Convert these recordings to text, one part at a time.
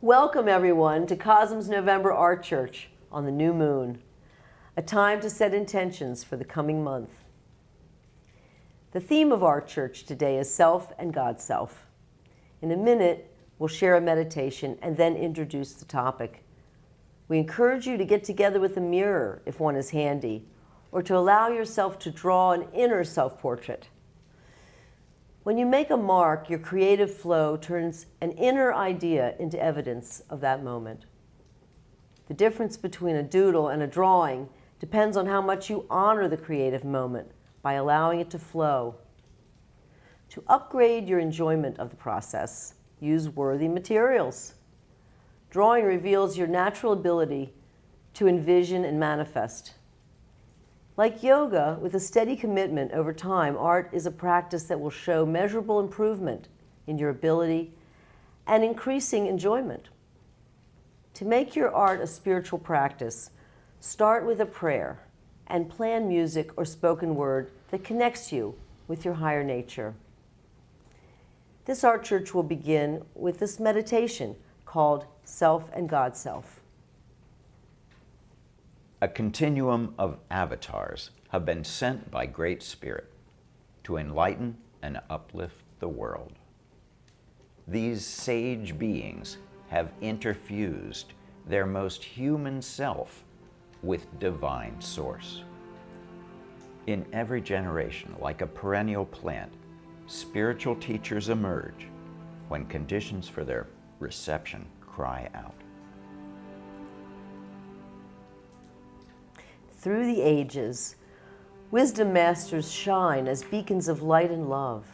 Welcome everyone to CoSM's November Art Church on the new moon, a time to set intentions for the coming month. The theme of our church today is Self and Godself. In a minute, we'll share a meditation and then introduce the topic. We encourage you to get together with a mirror if one is handy, or to allow yourself to draw an inner self-portrait. When you make a mark, your creative flow turns an inner idea into evidence of that moment. The difference between a doodle and a drawing depends on how much you honor the creative moment by allowing it to flow. To upgrade your enjoyment of the process, use worthy materials. Drawing reveals your natural ability to envision and manifest. Like yoga, with a steady commitment over time, art is a practice that will show measurable improvement in your ability and increasing enjoyment. To make your art a spiritual practice, start with a prayer and plan music or spoken word that connects you with your higher nature. This art church will begin with this meditation called Self and Godself. A continuum of avatars have been sent by Great Spirit to enlighten and uplift the world. These sage beings have interfused their most human self with divine source. In every generation, like a perennial plant, spiritual teachers emerge when conditions for their reception cry out. Through the ages, wisdom masters shine as beacons of light and love,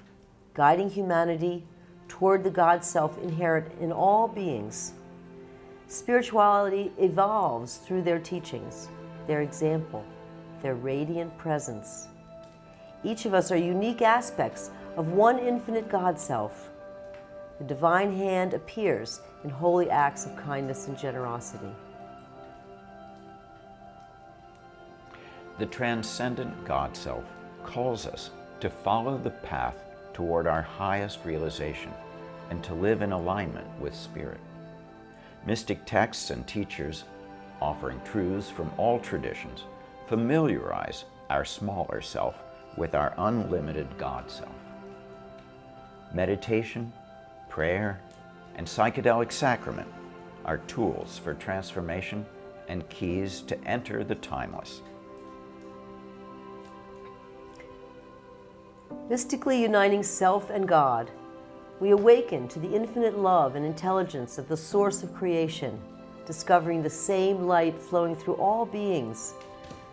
guiding humanity toward the God-self inherent in all beings. Spirituality evolves through their teachings, their example, their radiant presence. Each of us are unique aspects of one infinite God-self. The divine hand appears in holy acts of kindness and generosity. The transcendent God-self calls us to follow the path toward our highest realization and to live in alignment with Spirit. Mystic texts and teachers, offering truths from all traditions, familiarize our smaller self with our unlimited God-self. Meditation, prayer, and psychedelic sacrament are tools for transformation and keys to enter the timeless. Mystically uniting self and God, we awaken to the infinite love and intelligence of the source of creation, discovering the same light flowing through all beings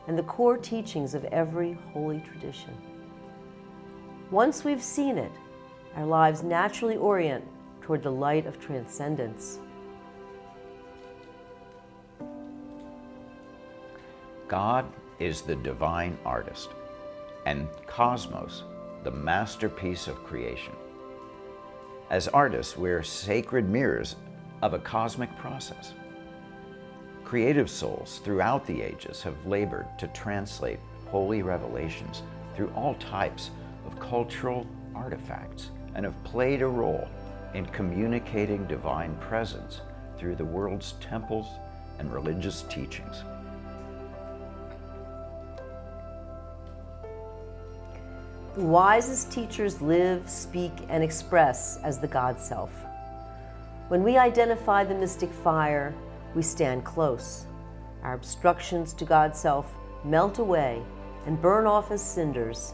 and the core teachings of every holy tradition. Once we've seen it, our lives naturally orient toward the light of transcendence. God is the divine artist, and cosmos the masterpiece of creation. As artists, we're sacred mirrors of a cosmic process. Creative souls throughout the ages have labored to translate holy revelations through all types of cultural artifacts and have played a role in communicating divine presence through the world's temples and religious teachings. The wisest teachers live, speak, and express as the God-self. When we identify the mystic fire, we stand close. Our obstructions to God-self melt away and burn off as cinders.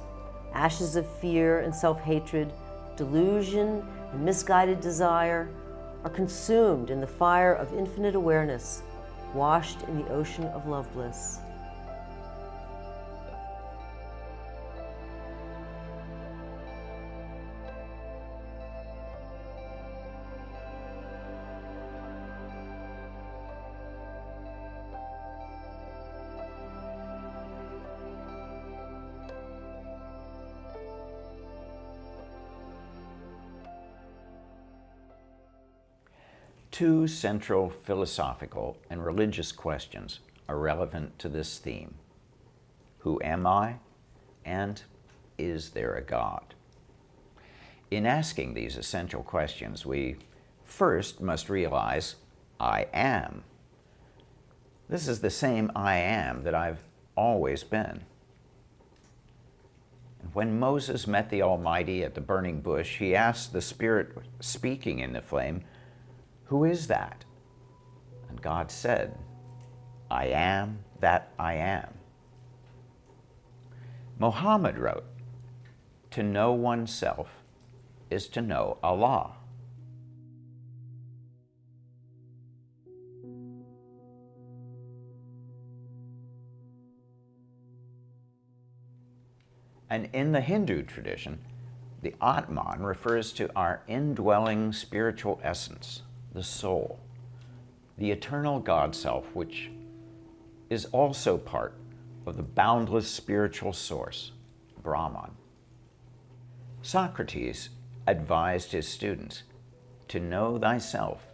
Ashes of fear and self-hatred, delusion and misguided desire are consumed in the fire of infinite awareness, washed in the ocean of love bliss. Two central philosophical and religious questions are relevant to this theme. Who am I? And is there a God? In asking these essential questions, we first must realize I am. This is the same I am that I've always been. And when Moses met the Almighty at the burning bush, he asked the Spirit speaking in the flame, "Who is that?" And God said, "I am that I am." Muhammad wrote, "To know oneself is to know Allah." And in the Hindu tradition, the Atman refers to our indwelling spiritual essence, the soul, the eternal Godself, which is also part of the boundless spiritual source, Brahman. Socrates advised his students, "To know thyself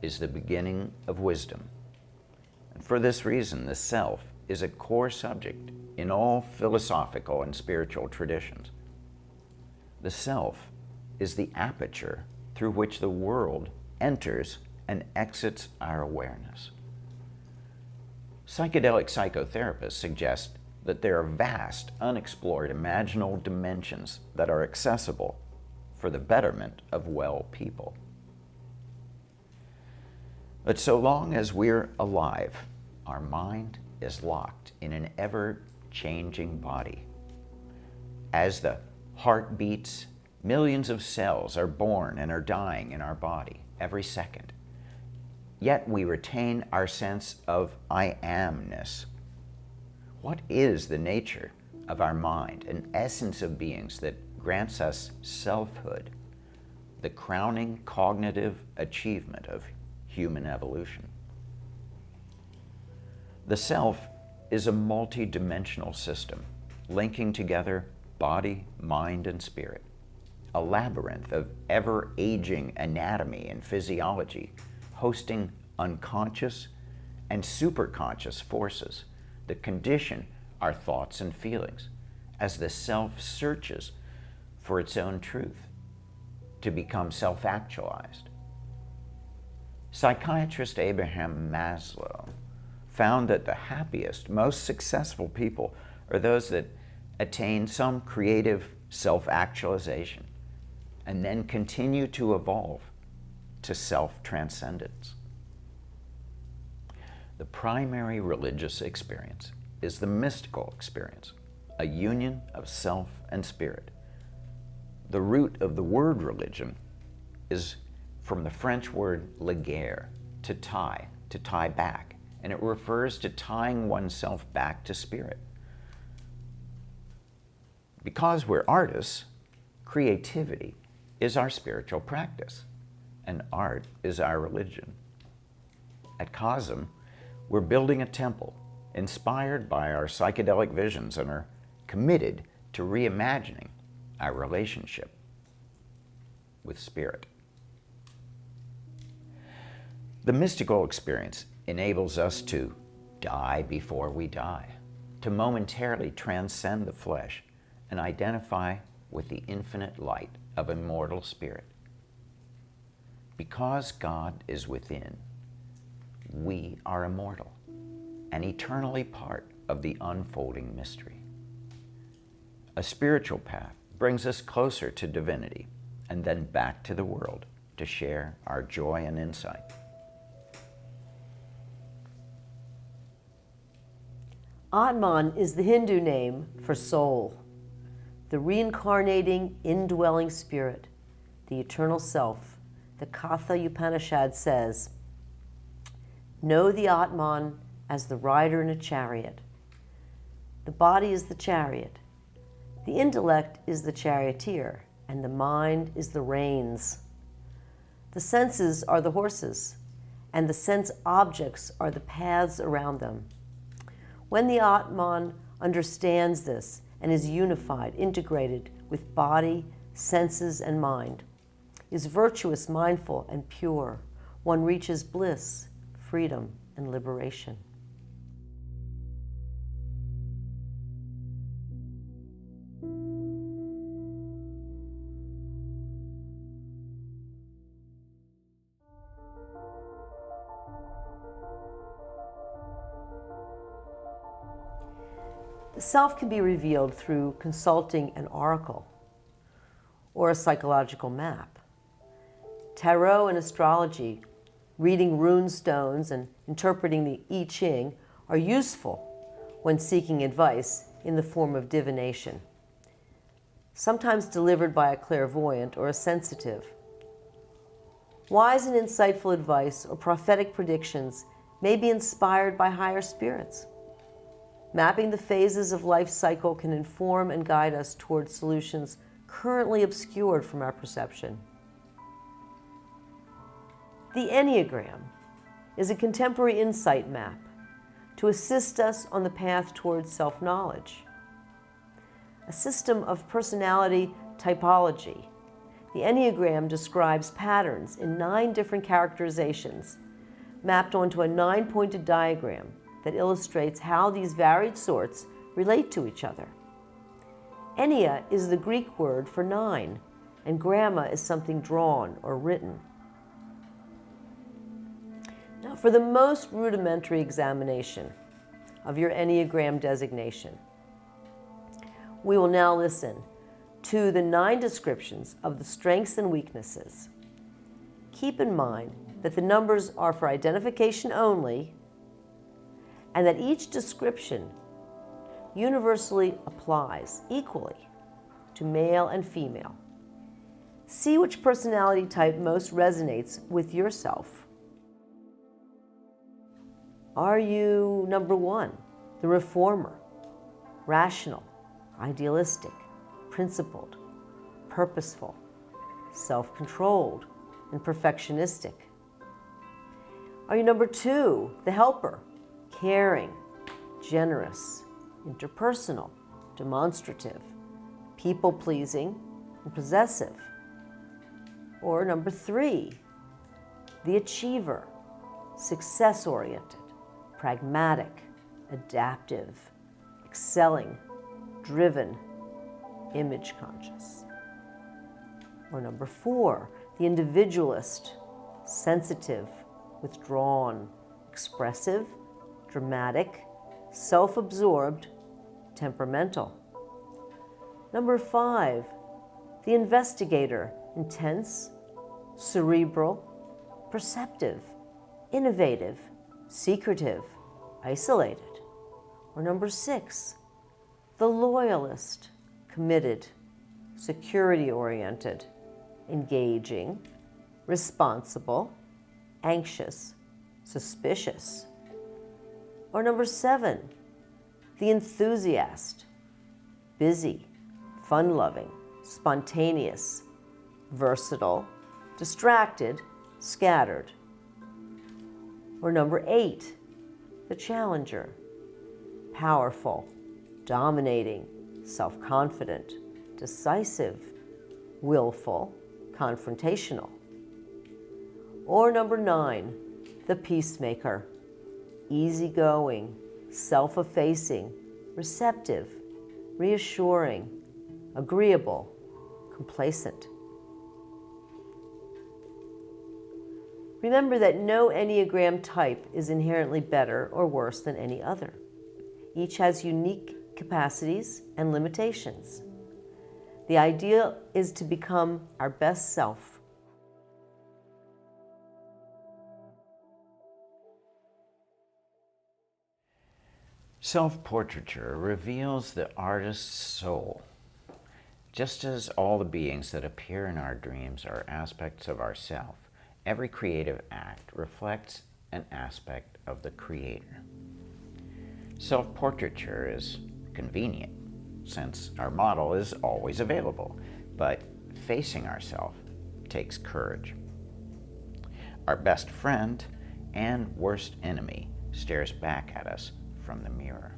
is the beginning of wisdom." And for this reason, the self is a core subject in all philosophical and spiritual traditions. The self is the aperture through which the world enters and exits our awareness. Psychedelic psychotherapists suggest that there are vast, unexplored, imaginal dimensions that are accessible for the betterment of well people. But so long as we're alive, our mind is locked in an ever-changing body. As the heart beats, millions of cells are born and are dying in our body every second. Yet we retain our sense of I amness. What is the nature of our mind, an essence of beings that grants us selfhood, the crowning cognitive achievement of human evolution? The self is a multi-dimensional system, linking together body, mind, and spirit, a labyrinth of ever-aging anatomy and physiology, hosting unconscious and superconscious forces that condition our thoughts and feelings as the self searches for its own truth to become self-actualized. Psychiatrist Abraham Maslow found that the happiest, most successful people are those that attain some creative self-actualization and then continue to evolve to self-transcendence. The primary religious experience is the mystical experience, a union of self and spirit. The root of the word religion is from the French word liguer, to tie back, and it refers to tying oneself back to spirit. Because we're artists, creativity is our spiritual practice, and art is our religion. At CoSM, we're building a temple inspired by our psychedelic visions and are committed to reimagining our relationship with spirit. The mystical experience enables us to die before we die, to momentarily transcend the flesh and identify with the infinite light of immortal spirit. Because God is within, we are immortal and eternally part of the unfolding mystery. A spiritual path brings us closer to divinity and then back to the world to share our joy and insight. Atman is the Hindu name for soul, the reincarnating, indwelling spirit, the eternal self. The Katha Upanishad says, "Know the Atman as the rider in a chariot. The body is the chariot. The intellect is the charioteer, and the mind is the reins. The senses are the horses, and the sense objects are the paths around them." When the Atman understands this and is unified, integrated with body, senses, and mind, is virtuous, mindful, and pure, one reaches bliss, freedom, and liberation. The self can be revealed through consulting an oracle or a psychological map. Tarot and astrology, reading rune stones and interpreting the I Ching are useful when seeking advice in the form of divination, sometimes delivered by a clairvoyant or a sensitive. Wise and insightful advice or prophetic predictions may be inspired by higher spirits. Mapping the phases of life cycle can inform and guide us towards solutions currently obscured from our perception. The Enneagram is a contemporary insight map to assist us on the path towards self-knowledge. A system of personality typology, the Enneagram describes patterns in 9 different characterizations mapped onto a 9-pointed diagram that illustrates how these varied sorts relate to each other. Ennea is the Greek word for 9, and gramma is something drawn or written. Now, for the most rudimentary examination of your Enneagram designation, we will now listen to the 9 descriptions of the strengths and weaknesses. Keep in mind that the numbers are for identification only, and that each description universally applies equally to male and female. See which personality type most resonates with yourself. Are you number 1, the reformer, rational, idealistic, principled, purposeful, self-controlled, and perfectionistic? Are you number 2, the helper, caring, generous, interpersonal, demonstrative, people-pleasing, and possessive? Or number 3, the achiever, success-oriented, pragmatic, adaptive, excelling, driven, image-conscious? Or number 4, the individualist, sensitive, withdrawn, expressive, dramatic, self-absorbed, temperamental? Number 5, the investigator, intense, cerebral, perceptive, innovative, secretive, isolated? Or number 6, the loyalist, committed, security-oriented, engaging, responsible, anxious, suspicious? Or number 7, the enthusiast, busy, fun-loving, spontaneous, versatile, distracted, scattered? Or number 8, the challenger, powerful, dominating, self-confident, decisive, willful, confrontational? Or number 9, the peacemaker, easygoing, self-effacing, receptive, reassuring, agreeable, complacent? Remember that no Enneagram type is inherently better or worse than any other. Each has unique capacities and limitations. The ideal is to become our best self. Self-portraiture reveals the artist's soul. Just as all the beings that appear in our dreams are aspects of ourself, every creative act reflects an aspect of the Creator. Self-portraiture is convenient, since our model is always available, but facing ourselves takes courage. Our best friend and worst enemy stares back at us from the mirror.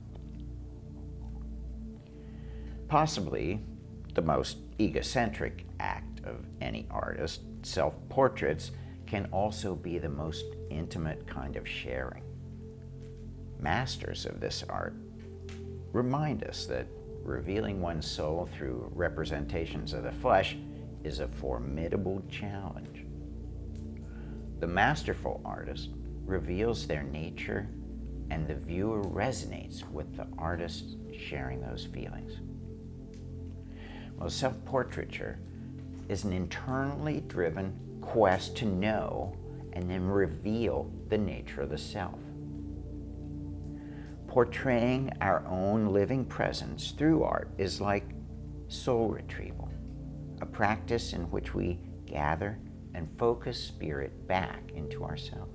Possibly the most egocentric act of any artist, self-portraits can also be the most intimate kind of sharing. Masters of this art remind us that revealing one's soul through representations of the flesh is a formidable challenge. The masterful artist reveals their nature and the viewer resonates with the artist sharing those feelings. Well, self-portraiture is an internally driven quest to know and then reveal the nature of the self. Portraying our own living presence through art is like soul retrieval, a practice in which we gather and focus spirit back into ourselves.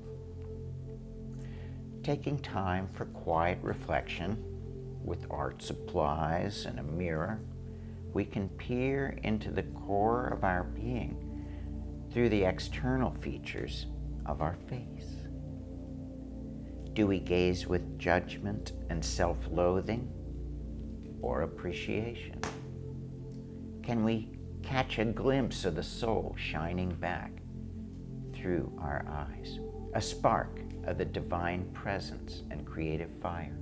Taking time for quiet reflection with art supplies and a mirror, we can peer into the core of our being through the external features of our face. Do we gaze with judgment and self-loathing or appreciation? Can we catch a glimpse of the soul shining back through our eyes, a spark of the divine presence and creative fire?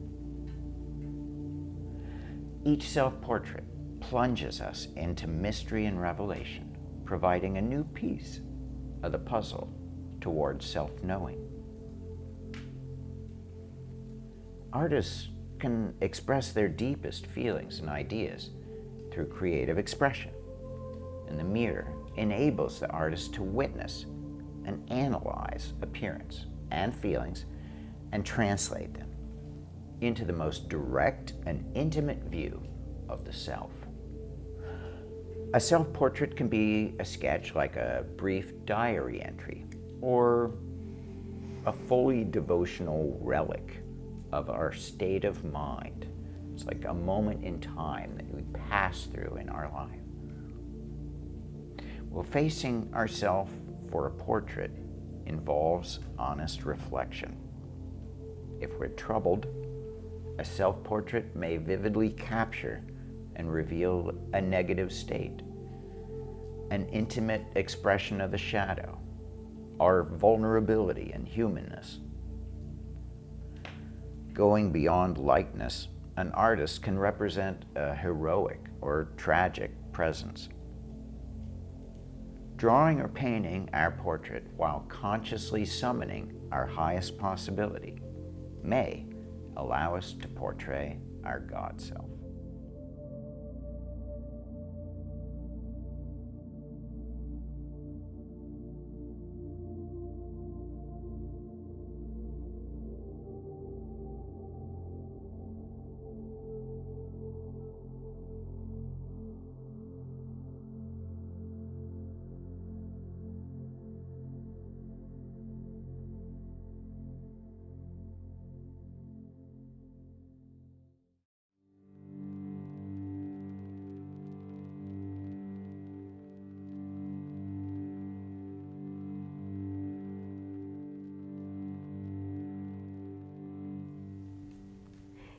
Each self-portrait plunges us into mystery and revelation, providing a new piece of the puzzle towards self-knowing. Artists can express their deepest feelings and ideas through creative expression, and the mirror enables the artist to witness and analyze appearance and feelings and translate them into the most direct and intimate view of the self. A self-portrait can be a sketch like a brief diary entry or a fully devotional relic of our state of mind. It's like a moment in time that we pass through in our life. Well, facing ourselves for a portrait involves honest reflection. If we're troubled, a self-portrait may vividly capture and reveal a negative state, an intimate expression of the shadow, our vulnerability and humanness. Going beyond likeness, an artist can represent a heroic or tragic presence. Drawing or painting our portrait while consciously summoning our highest possibility may allow us to portray our God self.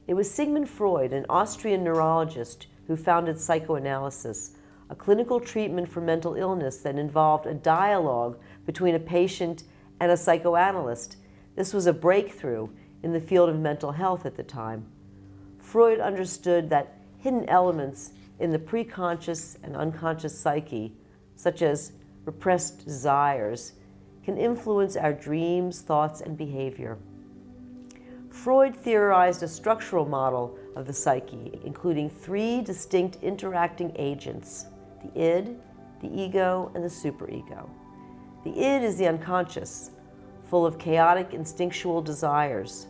It was Sigmund Freud, an Austrian neurologist, who founded psychoanalysis, a clinical treatment for mental illness that involved a dialogue between a patient and a psychoanalyst. This was a breakthrough in the field of mental health at the time. Freud understood that hidden elements in the preconscious and unconscious psyche, such as repressed desires, can influence our dreams, thoughts, and behavior. Freud theorized a structural model of the psyche, including 3 distinct interacting agents: the id, the ego, and the superego. The id is the unconscious, full of chaotic instinctual desires.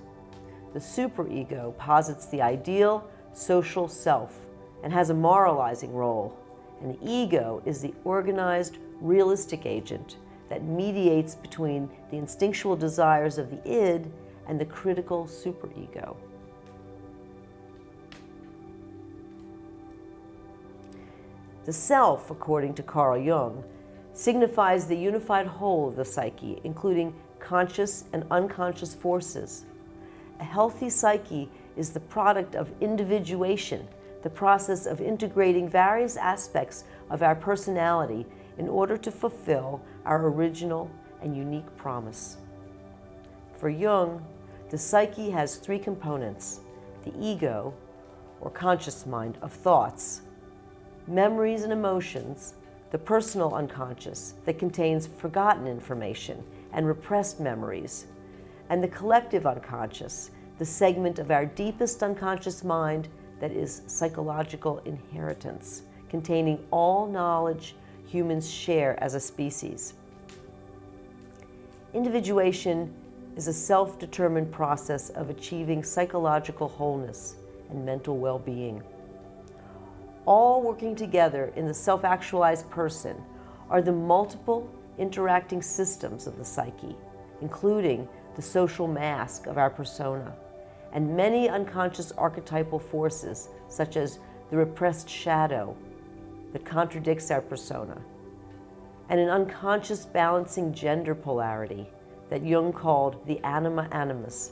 The superego posits the ideal social self and has a moralizing role. And the ego is the organized, realistic agent that mediates between the instinctual desires of the id and the critical superego. The self, according to Carl Jung, signifies the unified whole of the psyche, including conscious and unconscious forces. A healthy psyche is the product of individuation, the process of integrating various aspects of our personality in order to fulfill our original and unique promise. For Jung, the psyche has 3 components: the ego, or conscious mind of thoughts, memories and emotions, the personal unconscious that contains forgotten information and repressed memories, and the collective unconscious the segment of our deepest unconscious mind that is psychological inheritance, containing all knowledge humans share as a species. Individuation is a self-determined process of achieving psychological wholeness and mental well-being. All working together in the self-actualized person are the multiple interacting systems of the psyche, including the social mask of our persona, and many unconscious archetypal forces, such as the repressed shadow that contradicts our persona, and an unconscious balancing gender polarity that Jung called the anima animus.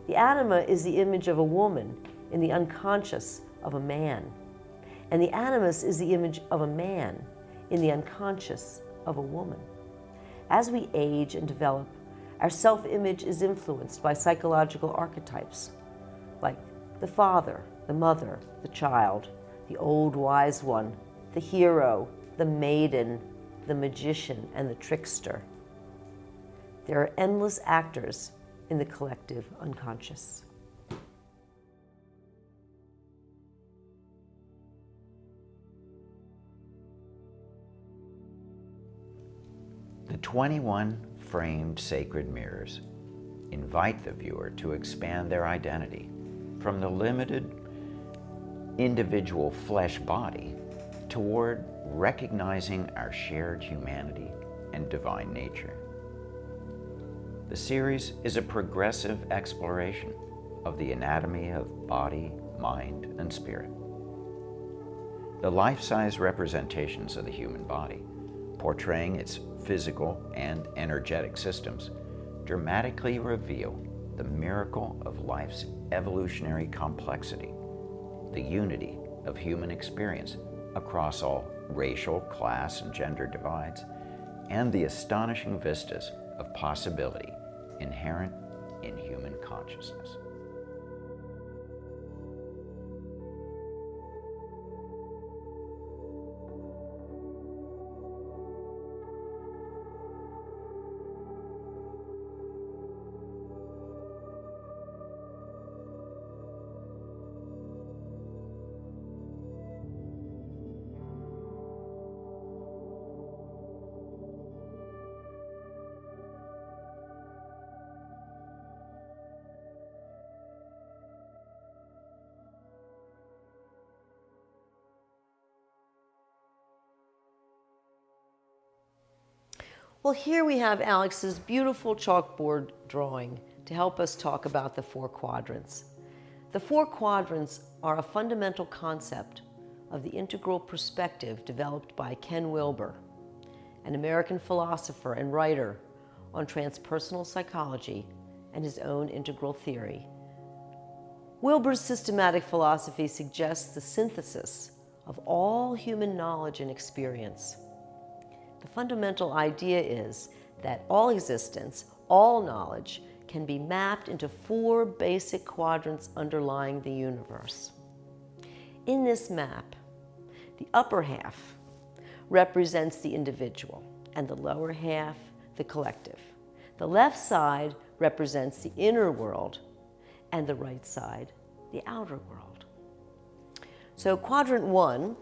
The anima is the image of a woman in the unconscious of a man, and the animus is the image of a man in the unconscious of a woman. As we age and develop, our self-image is influenced by psychological archetypes like the father, the mother, the child, the old wise one, the hero, the maiden, the magician, and the trickster. There are endless actors in the collective unconscious. The 21 framed sacred mirrors invite the viewer to expand their identity from the limited individual flesh body toward recognizing our shared humanity and divine nature. The series is a progressive exploration of the anatomy of body, mind, and spirit. The life-size representations of the human body, portraying its physical and energetic systems, dramatically reveal the miracle of life's evolutionary complexity, the unity of human experience across all racial, class, and gender divides, and the astonishing vistas of possibility inherent in human consciousness. Well, here we have Alex's beautiful chalkboard drawing to help us talk about the four quadrants. The four quadrants are a fundamental concept of the integral perspective developed by Ken Wilber, an American philosopher and writer on transpersonal psychology and his own integral theory. Wilber's systematic philosophy suggests the synthesis of all human knowledge and experience. The fundamental idea is that all existence, all knowledge, can be mapped into four basic quadrants underlying the universe. In this map, the upper half represents the individual and the lower half the collective. The left side represents the inner world and the right side the outer world. So quadrant 1,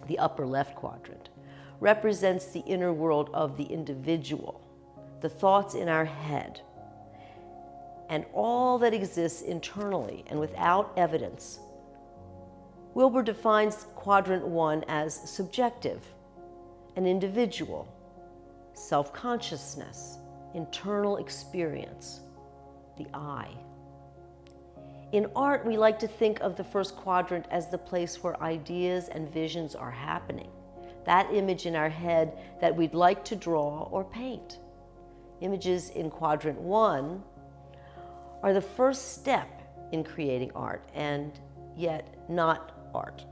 the upper left quadrant, represents the inner world of the individual, the thoughts in our head, and all that exists internally and without evidence. Wilber defines quadrant 1 as subjective, an individual, self-consciousness, internal experience, the I. In art, we like to think of the first quadrant as the place where ideas and visions are happening, that image in our head that we'd like to draw or paint. Images in quadrant 1 are the first step in creating art, and yet not art.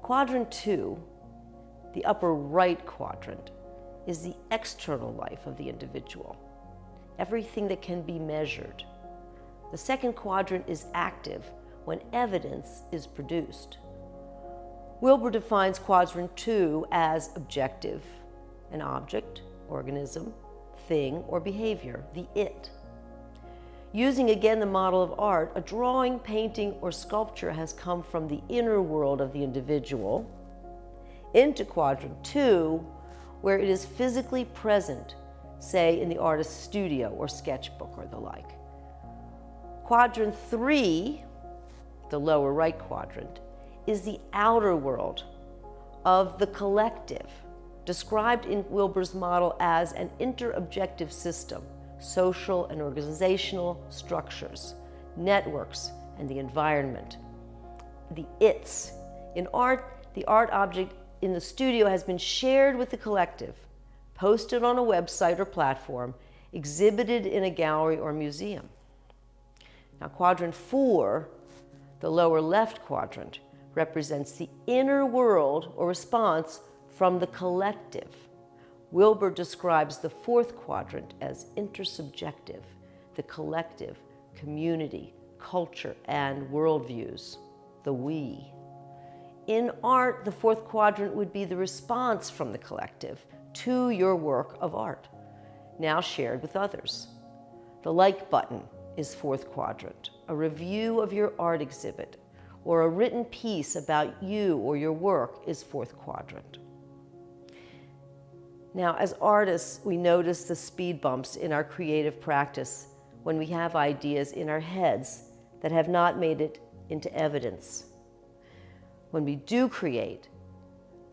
Quadrant 2, the upper right quadrant, is the external life of the individual, everything that can be measured. The second quadrant is active when evidence is produced. Wilber defines quadrant 2 as objective, an object, organism, thing, or behavior, the it. Using again the model of art, a drawing, painting, or sculpture has come from the inner world of the individual into quadrant 2, where it is physically present, say in the artist's studio or sketchbook or the like. Quadrant 3, the lower right quadrant, is the outer world of the collective, described in Wilber's model as an interobjective system, social and organizational structures, networks, and the environment. The it's. In art, the art object in the studio has been shared with the collective, posted on a website or platform, exhibited in a gallery or museum. Now, quadrant 4, the lower left quadrant, represents the inner world or response from the collective. Wilber describes the 4th quadrant as intersubjective, the collective, community, culture, and worldviews, the we. In art, the 4th quadrant would be the response from the collective to your work of art, now shared with others. The like button is 4th quadrant, a review of your art exhibit, or a written piece about you or your work is 4th quadrant. Now, as artists, we notice the speed bumps in our creative practice when we have ideas in our heads that have not made it into evidence. When we do create,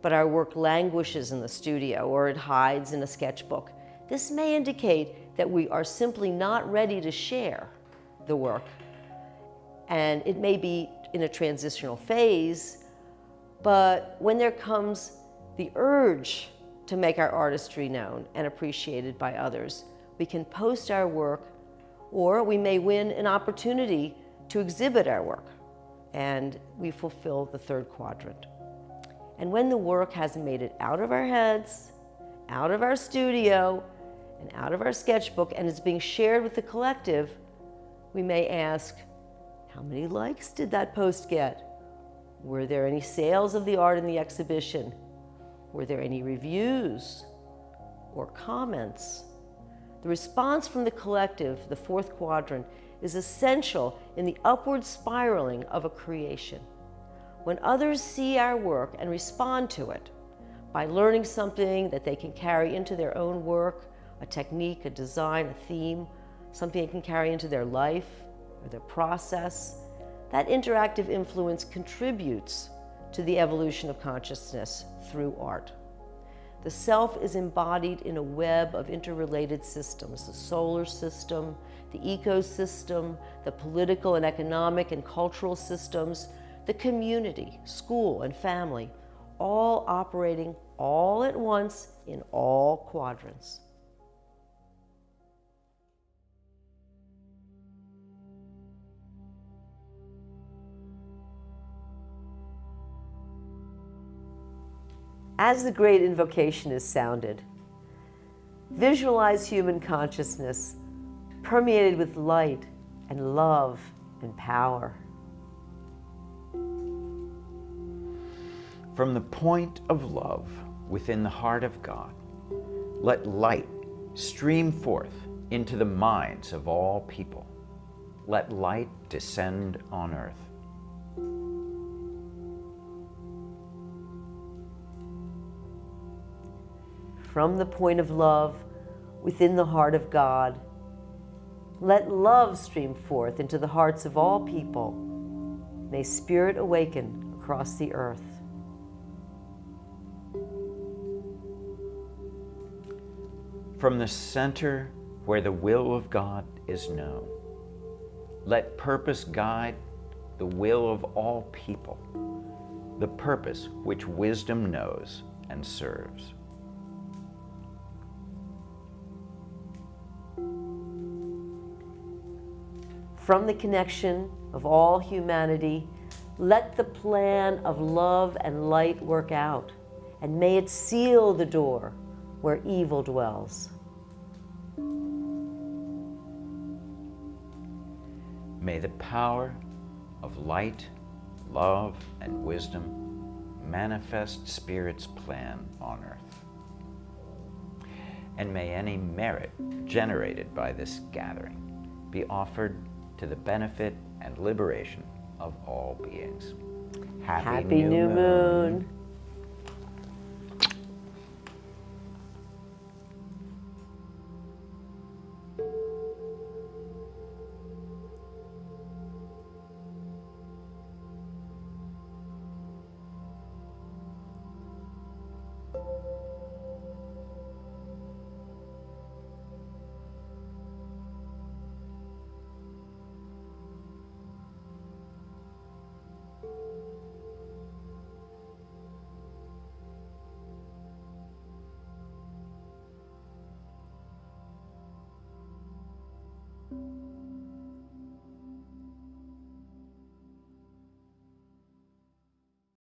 but our work languishes in the studio or it hides in a sketchbook, this may indicate that we are simply not ready to share the work, and it may be in a transitional phase, but when there comes the urge to make our artistry known and appreciated by others, we can post our work, or we may win an opportunity to exhibit our work, and we fulfill the 3rd quadrant. And when the work has made it out of our heads, out of our studio, and out of our sketchbook, and is being shared with the collective, we may ask, how many likes did that post get? Were there any sales of the art in the exhibition? Were there any reviews or comments? The response from the collective, the 4th quadrant, is essential in the upward spiraling of a creation. When others see our work and respond to it by learning something that they can carry into their own work, a technique, a design, a theme, something they can carry into their life or their process, that interactive influence contributes to the evolution of consciousness through art. The self is embodied in a web of interrelated systems, the solar system, the ecosystem, the political and economic and cultural systems, the community, school and family, all operating all at once in all quadrants. As the great invocation is sounded, visualize human consciousness permeated with light and love and power. From the point of love within the heart of God, let light stream forth into the minds of all people. Let light descend on earth. From the point of love within the heart of God, let love stream forth into the hearts of all people. May spirit awaken across the earth. From the center where the will of God is known, let purpose guide the will of all people, the purpose which wisdom knows and serves. From the connection of all humanity, let the plan of love and light work out, and may it seal the door where evil dwells. May the power of light, love, and wisdom manifest Spirit's plan on earth. And may any merit generated by this gathering be offered to the benefit and liberation of all beings. Happy new moon.